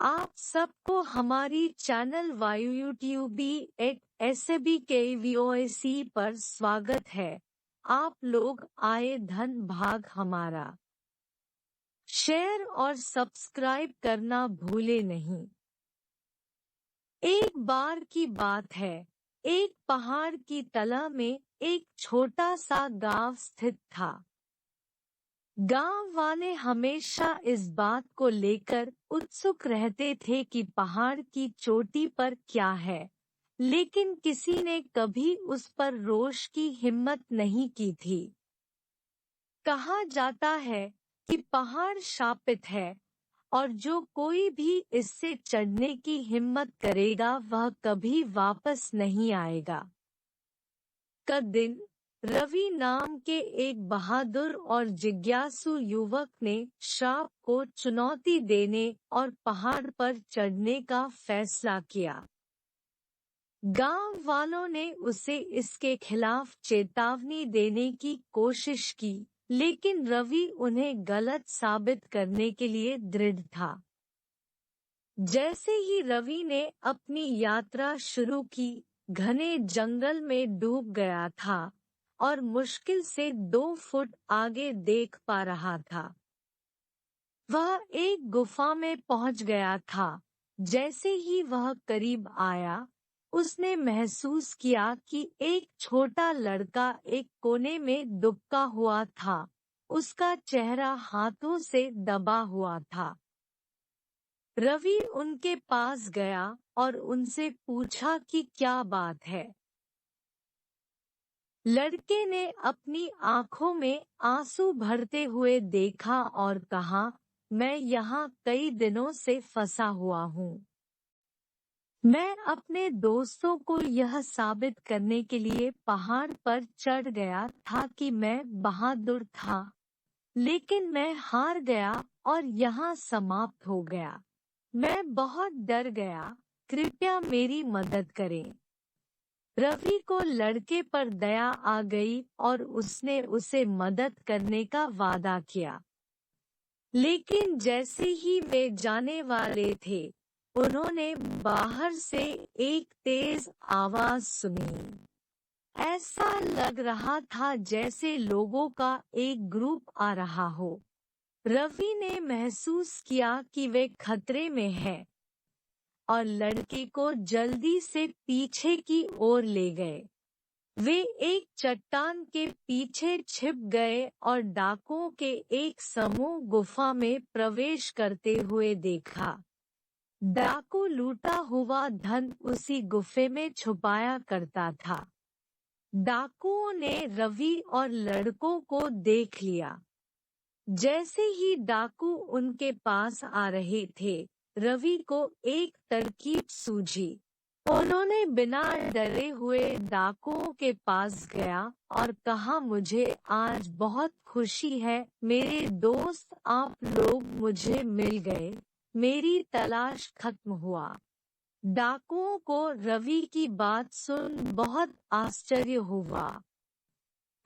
आप सबको हमारी चैनल वायु यूट्यूब एसबी के वीओएसी पर स्वागत है। आप लोग आए धन भाग हमारा। शेयर और सब्सक्राइब करना भूले नहीं। एक बार की बात है, एक पहाड़ की तला में एक छोटा सा गांव स्थित था। गांव वाले हमेशा इस बात को लेकर उत्सुक रहते थे कि पहाड़ की चोटी पर क्या है, लेकिन किसी ने कभी उस पर रोश की हिम्मत नहीं की थी। कहा जाता है कि पहाड़ शापित है और जो कोई भी इससे चढ़ने की हिम्मत करेगा वह कभी वापस नहीं आएगा। का दिन रवि नाम के एक बहादुर और जिज्ञासु युवक ने श्राप को चुनौती देने और पहाड़ पर चढ़ने का फैसला किया। गांव वालों ने उसे इसके खिलाफ चेतावनी देने की कोशिश की, लेकिन रवि उन्हें गलत साबित करने के लिए दृढ़ था। जैसे ही रवि ने अपनी यात्रा शुरू की, घने जंगल में डूब गया था और मुश्किल से 2 फुट आगे देख पा रहा था। वह एक गुफा में पहुंच गया था। जैसे ही वह करीब आया, उसने महसूस किया कि एक छोटा लड़का एक कोने में दुबका हुआ था। उसका चेहरा हाथों से दबा हुआ था। रवि उनके पास गया और उनसे पूछा कि क्या बात है। लड़के ने अपनी आंखों में आंसू भरते हुए देखा और कहा, मैं यहाँ कई दिनों से फंसा हुआ हूँ। मैं अपने दोस्तों को यह साबित करने के लिए पहाड़ पर चढ़ गया था कि मैं बहादुर था, लेकिन मैं हार गया और यहाँ समाप्त हो गया। मैं बहुत डर गया, कृपया मेरी मदद करें। रवि को लड़के पर दया आ गई और उसने उसे मदद करने का वादा किया। लेकिन जैसे ही वे जाने वाले थे, उन्होंने बाहर से एक तेज आवाज सुनी। ऐसा लग रहा था जैसे लोगों का एक ग्रुप आ रहा हो। रवि ने महसूस किया कि वे खतरे में हैं और लड़के को जल्दी से पीछे की ओर ले गए। वे एक चट्टान के पीछे छिप गए और डाकुओं के एक समूह गुफा में प्रवेश करते हुए देखा। डाकू लूटा हुआ धन उसी गुफे में छुपाया करता था। डाकुओं ने रवि और लड़कों को देख लिया। जैसे ही डाकू उनके पास आ रहे थे, रवि को एक तरकीब सूझी। उन्होंने बिना डरे हुए डाकुओं के पास गया और कहा, मुझे आज बहुत खुशी है मेरे दोस्त, आप लोग मुझे मिल गए, मेरी तलाश खत्म हुआ। डाकुओं को रवि की बात सुन बहुत आश्चर्य हुआ।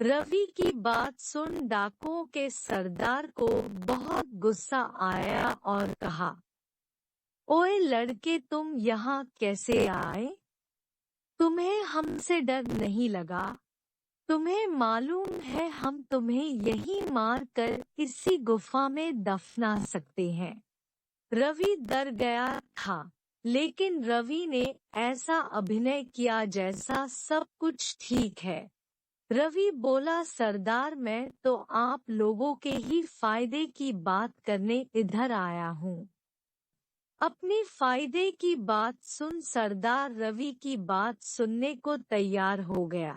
रवि की बात सुन डाकुओं के सरदार को बहुत गुस्सा आया और कहा, ओए लड़के, तुम यहाँ कैसे आए? तुम्हें हमसे डर नहीं लगा? तुम्हें मालूम है हम तुम्हें यहीं मार कर इसी गुफा में दफना सकते हैं। रवि डर गया था, लेकिन रवि ने ऐसा अभिनय किया जैसा सब कुछ ठीक है। रवि बोला, सरदार, मैं तो आप लोगों के ही फायदे की बात करने इधर आया हूँ। अपनी फायदे की बात सुन सरदार रवि की बात सुनने को तैयार हो गया।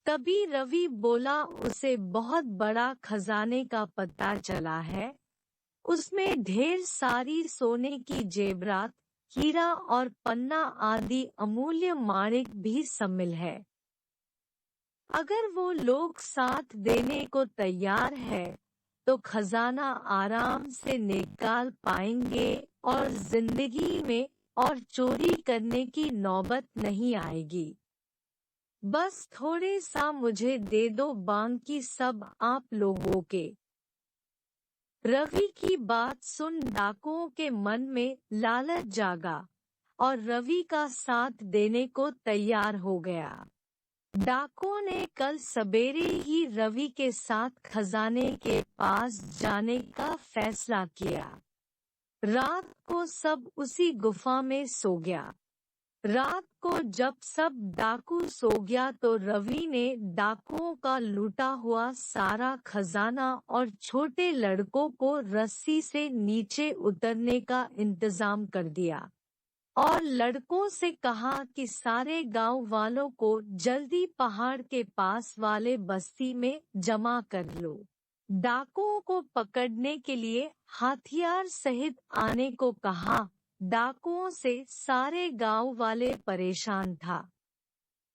तभी रवि बोला, उसे बहुत बड़ा खजाने का पता चला है। उसमें ढेर सारी सोने की जेवरात, हीरा और पन्ना आदि अमूल्य माणिक भी शामिल है। अगर वो लोग साथ देने को तैयार है तो खजाना आराम से निकाल पाएंगे और जिंदगी में और चोरी करने की नौबत नहीं आएगी। बस थोड़े सा मुझे दे दो, बाकी सब आप लोगों के। रवि की बात सुन डाकुओं के मन में लालच जागा और रवि का साथ देने को तैयार हो गया। डाकुओं ने कल सवेरे ही रवि के साथ खजाने के पास जाने का फैसला किया। रात को सब उसी गुफा में सो गया। रात को जब सब डाकू सो गया तो रवि ने डाकुओं का लूटा हुआ सारा खजाना और छोटे लड़कों को रस्सी से नीचे उतरने का इंतजाम कर दिया और लड़कों से कहा कि सारे गांव वालों को जल्दी पहाड़ के पास वाले बस्ती में जमा कर लो। डाकुओं को पकड़ने के लिए हथियार सहित आने को कहा। डाकुओं से सारे गांव वाले परेशान था।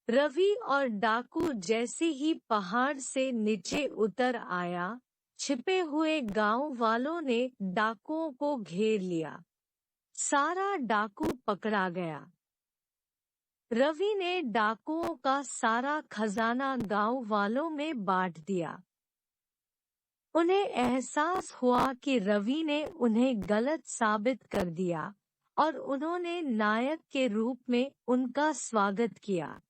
रवि और डाकू जैसे ही पहाड़ से नीचे उतर आया, छिपे हुए गांव वालों ने डाकुओं को घेर लिया। सारा डाकू पकड़ा गया। रवि ने डाकुओं का सारा खजाना गांव वालों में बांट दिया। उन्हें एहसास हुआ कि रवि ने उन्हें गलत साबित कर दिया और उन्होंने नायक के रूप में उनका स्वागत किया।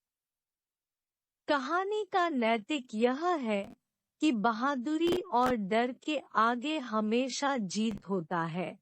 कहानी का नैतिक यह है कि बहादुरी और डर के आगे हमेशा जीत होता है।